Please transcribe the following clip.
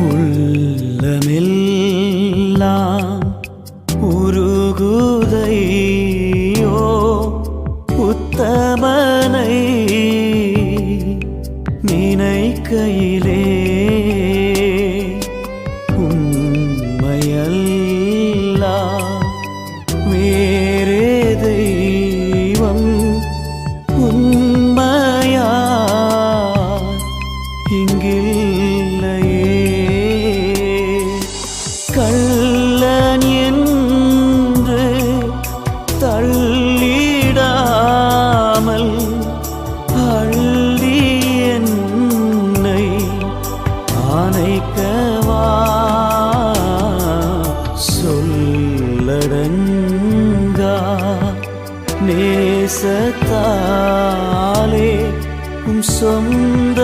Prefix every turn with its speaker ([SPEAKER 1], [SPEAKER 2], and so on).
[SPEAKER 1] உள்ளமெல்லாம் உருகுதையோ உத்தமனை நினைக்கையிலே உம்மையெல்லாம் வேறே தெய்வம் உண்மையா இங்கில்லையே. கள்ளன் என்று தள்ளிடாமல் அள்ளி என்னை ஆனைக்கவா சொல்லடங்கா நேசத்தாலே சொந்த